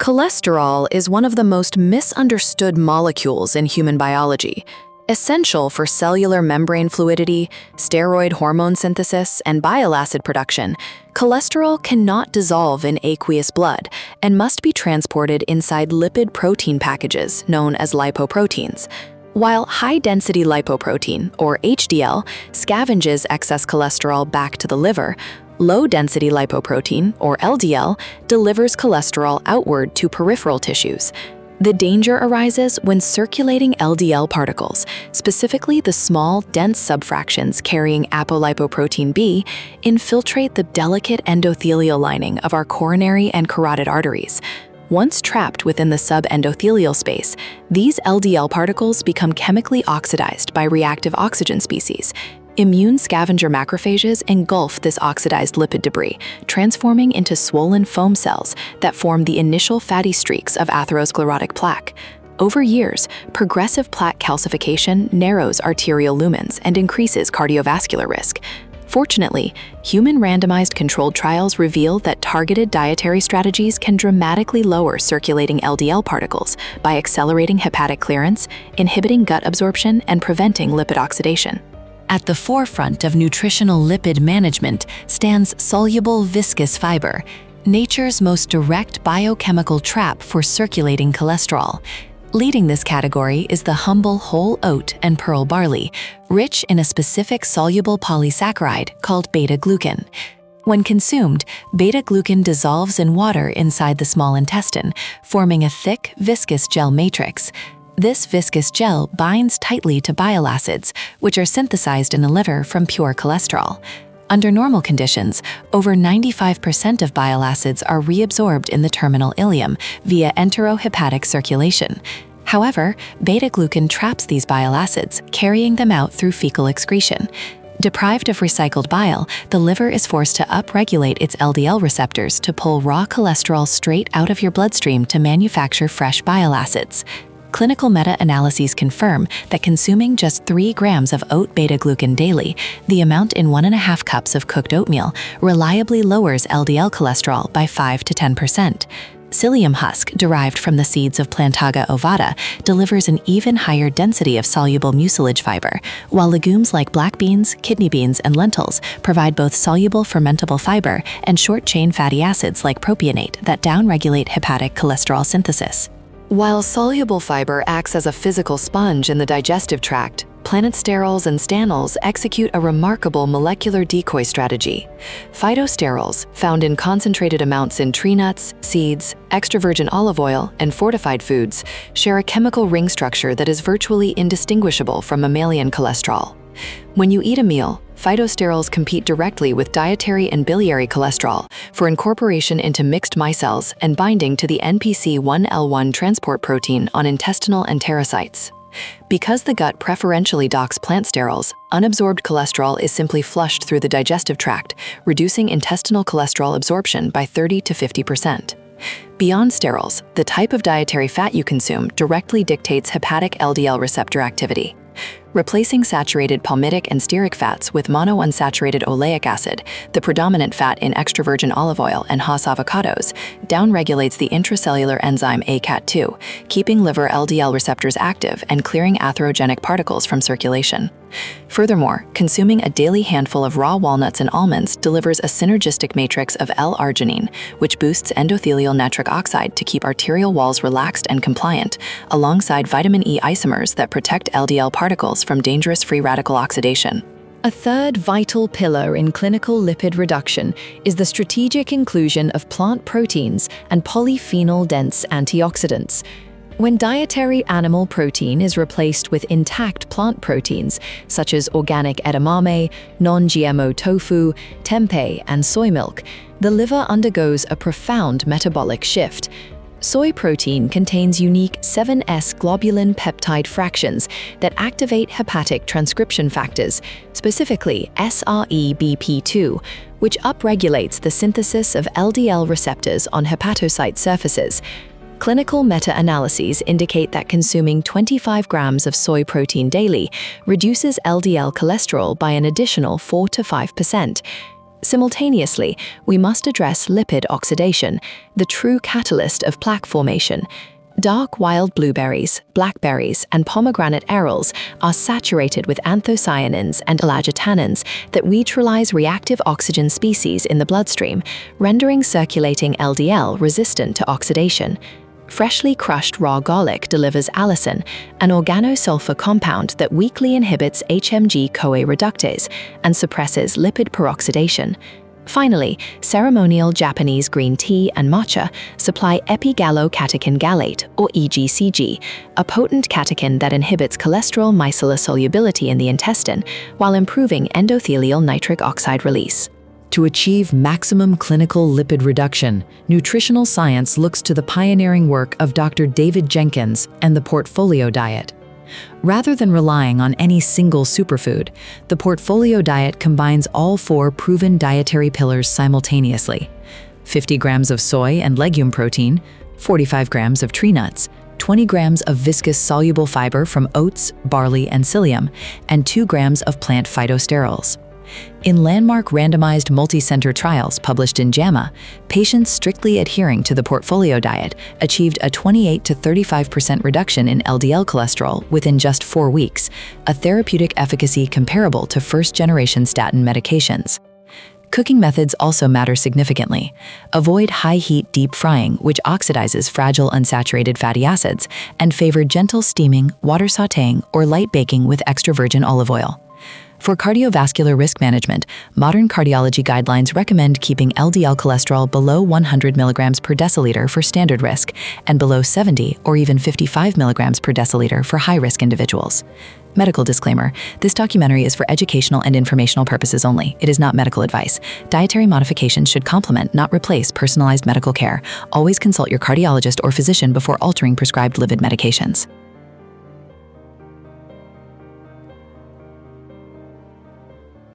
Cholesterol is one of the most misunderstood molecules in human biology. Essential for cellular membrane fluidity, steroid hormone synthesis, and bile acid production, cholesterol cannot dissolve in aqueous blood and must be transported inside lipid protein packages known as lipoproteins. While high-density lipoprotein, or HDL, scavenges excess cholesterol back to the liver, low-density lipoprotein, or LDL, delivers cholesterol outward to peripheral tissues. The danger arises when circulating LDL particles, specifically the small, dense subfractions carrying apolipoprotein B, infiltrate the delicate endothelial lining of our coronary and carotid arteries. Once trapped within the subendothelial space, these LDL particles become chemically oxidized by reactive oxygen species. Immune scavenger macrophages engulf this oxidized lipid debris, transforming into swollen foam cells that form the initial fatty streaks of atherosclerotic plaque. Over years, progressive plaque calcification narrows arterial lumens and increases cardiovascular risk. Fortunately, human randomized controlled trials reveal that targeted dietary strategies can dramatically lower circulating LDL particles by accelerating hepatic clearance, inhibiting gut absorption, and preventing lipid oxidation. At the forefront of nutritional lipid management stands soluble viscous fiber, nature's most direct biochemical trap for circulating cholesterol. Leading this category is the humble whole oat and pearl barley, rich in a specific soluble polysaccharide called beta-glucan. When consumed, beta-glucan dissolves in water inside the small intestine, forming a thick, viscous gel matrix. This viscous gel binds tightly to bile acids, which are synthesized in the liver from pure cholesterol. Under normal conditions, over 95% of bile acids are reabsorbed in the terminal ileum via enterohepatic circulation. However, beta-glucan traps these bile acids, carrying them out through fecal excretion. Deprived of recycled bile, the liver is forced to upregulate its LDL receptors to pull raw cholesterol straight out of your bloodstream to manufacture fresh bile acids. Clinical meta-analyses confirm that consuming just 3 grams of oat beta-glucan daily, the amount in 1.5 cups of cooked oatmeal, reliably lowers LDL cholesterol by 5 to 10%. Psyllium husk, derived from the seeds of Plantaga ovata, delivers an even higher density of soluble mucilage fiber, while legumes like black beans, kidney beans, and lentils provide both soluble fermentable fiber and short-chain fatty acids like propionate that downregulate hepatic cholesterol synthesis. While soluble fiber acts as a physical sponge in the digestive tract, planetsterols and stanols execute a remarkable molecular decoy strategy. Phytosterols, found in concentrated amounts in tree nuts, seeds, extra virgin olive oil, and fortified foods, share a chemical ring structure that is virtually indistinguishable from mammalian cholesterol. When you eat a meal, phytosterols compete directly with dietary and biliary cholesterol for incorporation into mixed micelles and binding to the NPC1L1 transport protein on intestinal enterocytes. Because the gut preferentially docks plant sterols, unabsorbed cholesterol is simply flushed through the digestive tract, reducing intestinal cholesterol absorption by 30 to 50%. Beyond sterols, the type of dietary fat you consume directly dictates hepatic LDL receptor activity. Replacing saturated palmitic and stearic fats with monounsaturated oleic acid, the predominant fat in extra virgin olive oil and Hass avocados, downregulates the intracellular enzyme ACAT2, keeping liver LDL receptors active and clearing atherogenic particles from circulation. Furthermore, consuming a daily handful of raw walnuts and almonds delivers a synergistic matrix of L-arginine, which boosts endothelial nitric oxide to keep arterial walls relaxed and compliant, alongside vitamin E isomers that protect LDL particles from dangerous free radical oxidation. A third vital pillar in clinical lipid reduction is the strategic inclusion of plant proteins and polyphenol-dense antioxidants. When dietary animal protein is replaced with intact plant proteins, such as organic edamame, non-GMO tofu, tempeh, and soy milk, the liver undergoes a profound metabolic shift. Soy protein contains unique 7S globulin peptide fractions that activate hepatic transcription factors, specifically SREBP2, which upregulates the synthesis of LDL receptors on hepatocyte surfaces. Clinical meta-analyses indicate that consuming 25 grams of soy protein daily reduces LDL cholesterol by an additional 4 to 5%. Simultaneously, we must address lipid oxidation, the true catalyst of plaque formation. Dark wild blueberries, blackberries, and pomegranate arils are saturated with anthocyanins and elagitannins that neutralize reactive oxygen species in the bloodstream, rendering circulating LDL resistant to oxidation. Freshly crushed raw garlic delivers allicin, an organosulfur compound that weakly inhibits HMG-CoA reductase and suppresses lipid peroxidation. Finally, ceremonial Japanese green tea and matcha supply epigallocatechin gallate, or EGCG, a potent catechin that inhibits cholesterol micellar solubility in the intestine while improving endothelial nitric oxide release. To achieve maximum clinical lipid reduction, nutritional science looks to the pioneering work of Dr. David Jenkins and the portfolio diet. Rather than relying on any single superfood, the portfolio diet combines all 4 proven dietary pillars simultaneously: 50 grams of soy and legume protein, 45 grams of tree nuts, 20 grams of viscous soluble fiber from oats, barley, and psyllium, and 2 grams of plant phytosterols. In landmark randomized multi-center trials published in JAMA, patients strictly adhering to the portfolio diet achieved a 28 to 35% reduction in LDL cholesterol within just 4 weeks, a therapeutic efficacy comparable to first-generation statin medications. Cooking methods also matter significantly. Avoid high-heat deep frying, which oxidizes fragile unsaturated fatty acids, and favor gentle steaming, water sautéing, or light baking with extra virgin olive oil. For cardiovascular risk management, modern cardiology guidelines recommend keeping LDL cholesterol below 100 milligrams per deciliter for standard risk and below 70 or even 55 milligrams per deciliter for high-risk individuals. Medical disclaimer: this documentary is for educational and informational purposes only. It is not medical advice. Dietary modifications should complement, not replace, personalized medical care. Always consult your cardiologist or physician before altering prescribed lipid medications.